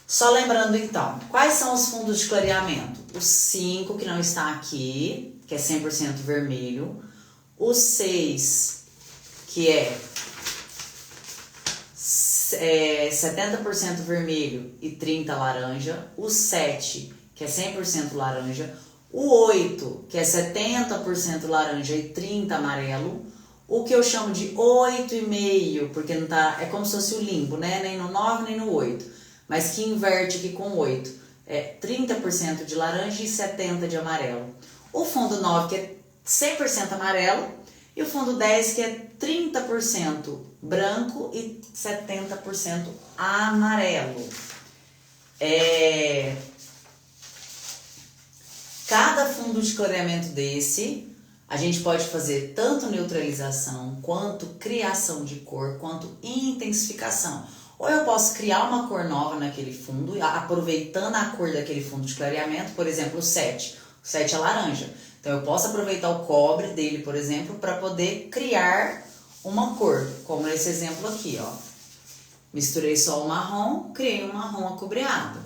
Só lembrando então, quais são os fundos de clareamento? O 5, que não está aqui, que é 100% vermelho. O 6, que é 70% vermelho e 30% laranja. O 7, que é 100% laranja. O 8, que é 70% laranja e 30% amarelo. O que eu chamo de 8,5, porque não tá, é como se fosse o limbo, né? Nem no 9, nem no 8. Mas que inverte aqui com 8. É 30% de laranja e 70% de amarelo. O fundo 9, que é 100% amarelo. E o fundo 10, que é 30% branco e 70% amarelo. Cada fundo de clareamento desse, a gente pode fazer tanto neutralização, quanto criação de cor, quanto intensificação. Ou eu posso criar uma cor nova naquele fundo, aproveitando a cor daquele fundo de clareamento, por exemplo, o 7. O 7 é laranja. Então eu posso aproveitar o cobre dele, por exemplo, para poder criar uma cor, como nesse exemplo aqui, ó. Misturei só o marrom, criei um marrom acobreado.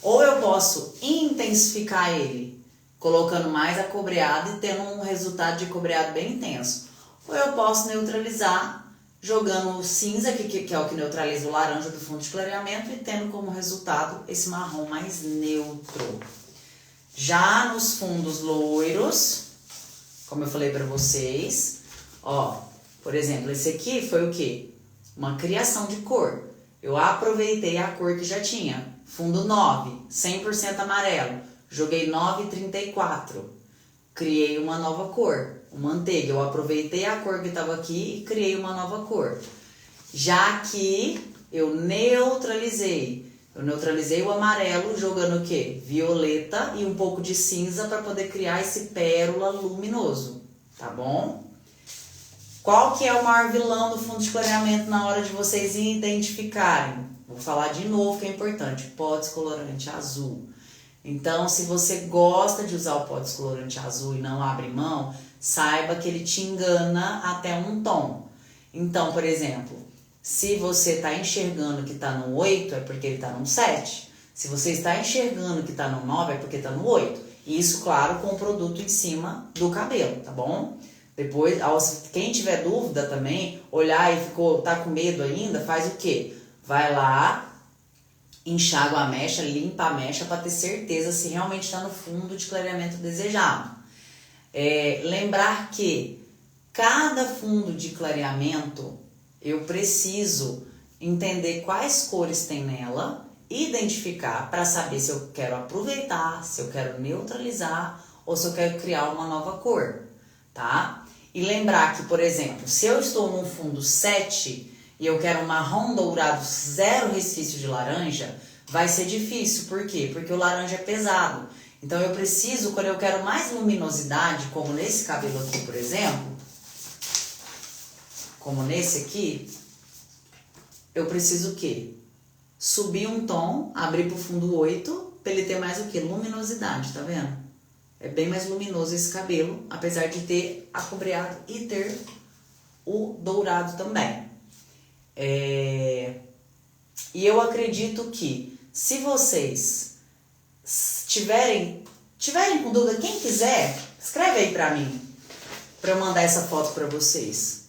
Ou eu posso intensificar ele, colocando mais acobreado e tendo um resultado de cobreado bem intenso. Ou eu posso neutralizar, jogando o cinza, que é o que neutraliza o laranja do fundo de clareamento, e tendo como resultado esse marrom mais neutro. Já nos fundos loiros, como eu falei para vocês, ó, por exemplo, esse aqui foi o quê? Uma criação de cor. Eu aproveitei a cor que já tinha. Fundo 9, 100% amarelo. Joguei 9,34. Criei uma nova cor, uma manteiga. Eu aproveitei a cor que estava aqui e criei uma nova cor. Já que eu neutralizei, Eu neutralizei o amarelo jogando o quê? Violeta e um pouco de cinza para poder criar esse pérola luminoso, tá bom? Qual que é o maior vilão do fundo de clareamento na hora de vocês identificarem? Vou falar de novo que é importante, pó descolorante azul. Então, se você gosta de usar o pó descolorante azul e não abre mão, saiba que ele te engana até um tom. Então, por exemplo, se você está enxergando que está no 8, é porque ele está no 7. Se você está enxergando que está no 9, é porque está no 8. Isso, claro, com o produto em cima do cabelo, tá bom? Depois, quem tiver dúvida também, olhar e tá com medo ainda, faz o quê? Vai lá, enxágua a mecha, limpa a mecha para ter certeza se realmente está no fundo de clareamento desejado. Lembrar que cada fundo de clareamento eu preciso entender quais cores tem nela, identificar para saber se eu quero aproveitar, se eu quero neutralizar ou se eu quero criar uma nova cor, tá? E lembrar que, por exemplo, se eu estou num fundo 7 e eu quero um marrom dourado, zero resquício de laranja, vai ser difícil. Por quê? Porque o laranja é pesado. Então eu preciso, quando eu quero mais luminosidade, como nesse cabelo aqui, por exemplo, como nesse aqui, eu preciso o quê? Subir um tom, abrir pro fundo 8, para ele ter mais o quê? Luminosidade, tá vendo? É bem mais luminoso esse cabelo, apesar de ter acobreado e ter o dourado também. E eu acredito que se vocês tiverem com dúvida, quem quiser, escreve aí pra mim, pra eu mandar essa foto pra vocês.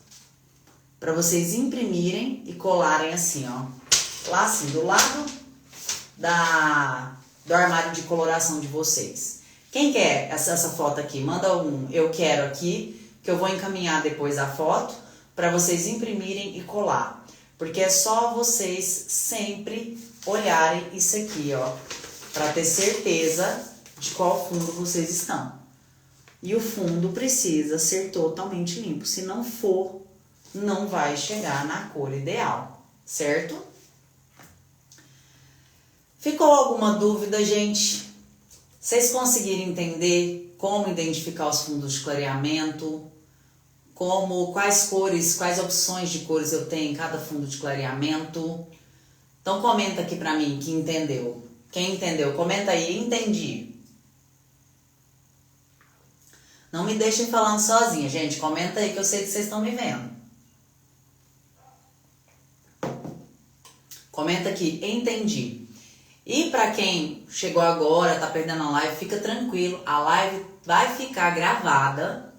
Pra vocês imprimirem e colarem assim, ó. Lá assim, do lado do armário de coloração de vocês. Quem quer essa foto aqui? Manda um eu quero aqui, que eu vou encaminhar depois a foto pra vocês imprimirem e colar. Porque é só vocês sempre olharem isso aqui, ó, para ter certeza de qual fundo vocês estão. E o fundo precisa ser totalmente limpo. Se não for, não vai chegar na cor ideal, certo? Ficou alguma dúvida, gente? Vocês conseguiram entender como identificar os fundos de clareamento? Quais cores, quais opções de cores eu tenho em cada fundo de clareamento? Então comenta aqui pra mim que entendeu. Quem entendeu, comenta aí, entendi. Não me deixem falando sozinha, gente. Comenta aí que eu sei que vocês estão me vendo. Comenta aqui, entendi. E pra quem chegou agora, tá perdendo a live, fica tranquilo. A live vai ficar gravada,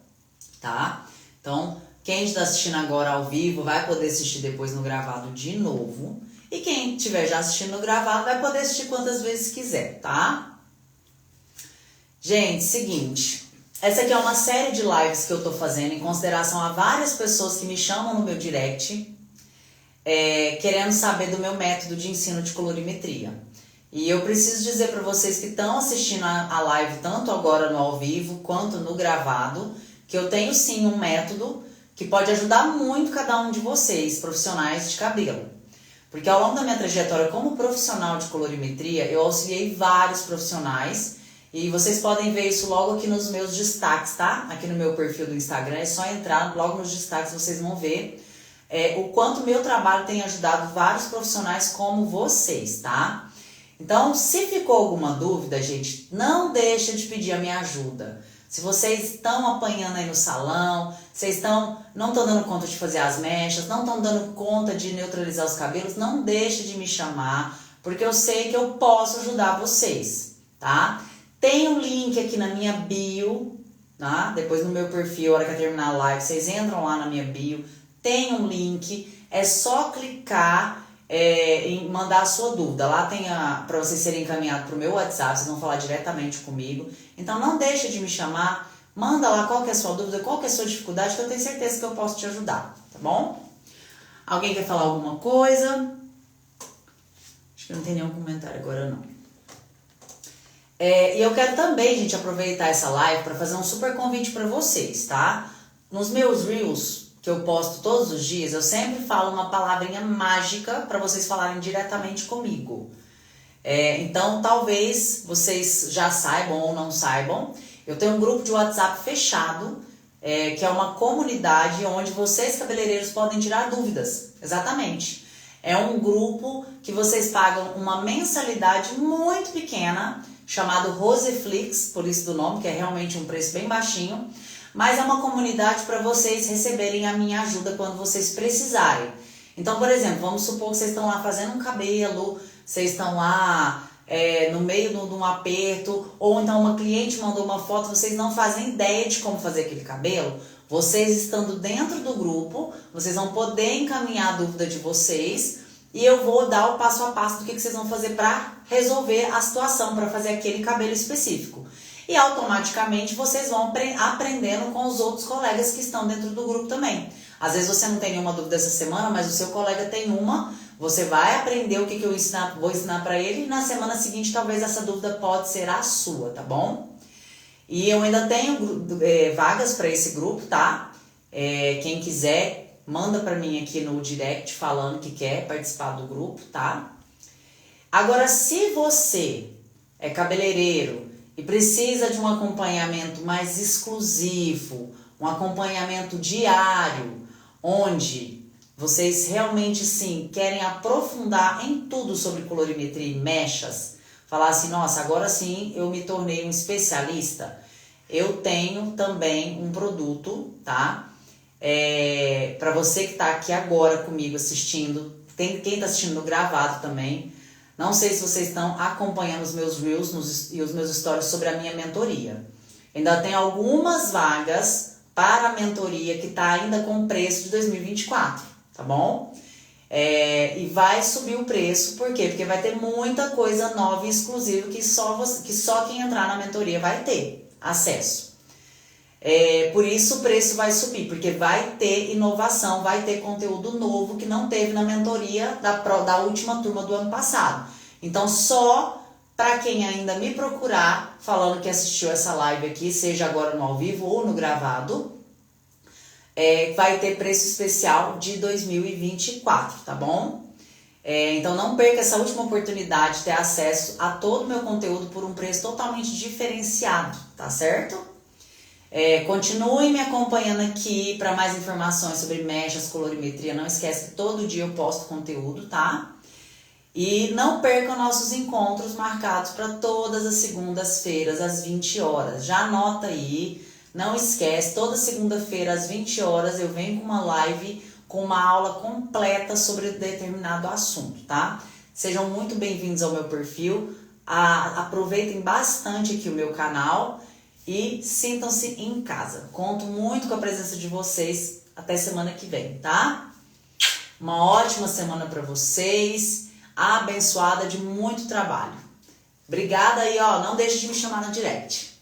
tá? Então, quem está assistindo agora ao vivo vai poder assistir depois no gravado de novo. E quem estiver já assistindo no gravado vai poder assistir quantas vezes quiser, tá? Gente, seguinte. Essa aqui é uma série de lives que eu tô fazendo em consideração a várias pessoas que me chamam no meu direct, querendo saber do meu método de ensino de colorimetria. E eu preciso dizer para vocês que estão assistindo a live, tanto agora no ao vivo quanto no gravado, que eu tenho sim um método que pode ajudar muito cada um de vocês, profissionais de cabelo. Porque ao longo da minha trajetória como profissional de colorimetria, eu auxiliei vários profissionais e vocês podem ver isso logo aqui nos meus destaques, tá? Aqui no meu perfil do Instagram, é só entrar logo nos destaques, vocês vão ver o quanto meu trabalho tem ajudado vários profissionais como vocês, tá? Então, se ficou alguma dúvida, gente, não deixa de pedir a minha ajuda. Se vocês estão apanhando aí no salão, vocês não estão dando conta de fazer as mechas, não estão dando conta de neutralizar os cabelos, não deixe de me chamar, porque eu sei que eu posso ajudar vocês, tá? Tem um link aqui na minha bio, tá? Depois no meu perfil, a hora que eu terminar a live, vocês entram lá na minha bio, tem um link, é só clicar em mandar a sua dúvida. Lá tem para vocês serem encaminhados para o meu WhatsApp, vocês vão falar diretamente comigo. Então não deixa de me chamar, manda lá qual que é a sua dúvida, qual que é a sua dificuldade, que eu tenho certeza que eu posso te ajudar, tá bom? Alguém quer falar alguma coisa? Acho que não tem nenhum comentário agora não. E eu quero também, gente, aproveitar essa live para fazer um super convite para vocês, tá? Nos meus Reels, que eu posto todos os dias, eu sempre falo uma palavrinha mágica para vocês falarem diretamente comigo. Então, talvez vocês já saibam ou não saibam, eu tenho um grupo de WhatsApp fechado, que é uma comunidade onde vocês cabeleireiros podem tirar dúvidas. Exatamente. É um grupo que vocês pagam uma mensalidade muito pequena, chamado Roseflix, por isso do nome, que é realmente um preço bem baixinho, mas é uma comunidade para vocês receberem a minha ajuda quando vocês precisarem. Então, por exemplo, vamos supor que vocês estão lá fazendo um cabelo, vocês estão lá no meio de um aperto, ou então uma cliente mandou uma foto, vocês não fazem ideia de como fazer aquele cabelo. Vocês estando dentro do grupo, vocês vão poder encaminhar a dúvida de vocês e eu vou dar o passo a passo do que vocês vão fazer para resolver a situação, para fazer aquele cabelo específico. E automaticamente vocês vão aprendendo com os outros colegas que estão dentro do grupo também. Às vezes você não tem nenhuma dúvida essa semana, mas o seu colega tem uma, você vai aprender o que eu vou ensinar para ele e na semana seguinte talvez essa dúvida pode ser a sua, tá bom? E eu ainda tenho vagas para esse grupo, tá? Quem quiser, manda para mim aqui no direct falando que quer participar do grupo, tá? Agora, se você é cabeleireiro e precisa de um acompanhamento mais exclusivo, um acompanhamento diário, onde vocês realmente sim querem aprofundar em tudo sobre colorimetria e mechas, falar assim, nossa, agora sim eu me tornei um especialista. Eu tenho também um produto, tá? Para você que está aqui agora comigo assistindo, tem quem está assistindo no gravado também. Não sei se vocês estão acompanhando os meus reels e os meus stories sobre a minha mentoria. Ainda tem algumas vagas para a mentoria que está ainda com preço de 2024, tá bom? E vai subir o preço, por quê? Porque vai ter muita coisa nova e exclusiva que só quem entrar na mentoria vai ter acesso. Por isso o preço vai subir, porque vai ter inovação, vai ter conteúdo novo que não teve na mentoria da última turma do ano passado. Então só para quem ainda me procurar, falando que assistiu essa live aqui, seja agora no ao vivo ou no gravado, vai ter preço especial de 2024, tá bom? Então não perca essa última oportunidade de ter acesso a todo o meu conteúdo por um preço totalmente diferenciado, tá certo? Continue me acompanhando aqui para mais informações sobre mechas, colorimetria. Não esquece que todo dia eu posto conteúdo, tá? E não percam nossos encontros marcados para todas as segundas-feiras às 20 horas. Já anota aí. Não esquece, toda segunda-feira às 20 horas eu venho com uma live com uma aula completa sobre determinado assunto, tá? Sejam muito bem-vindos ao meu perfil, aproveitem bastante aqui o meu canal e sintam-se em casa. Conto muito com a presença de vocês até semana que vem, tá? Uma ótima semana para vocês, abençoada de muito trabalho. Obrigada aí, ó, não deixe de me chamar no direct.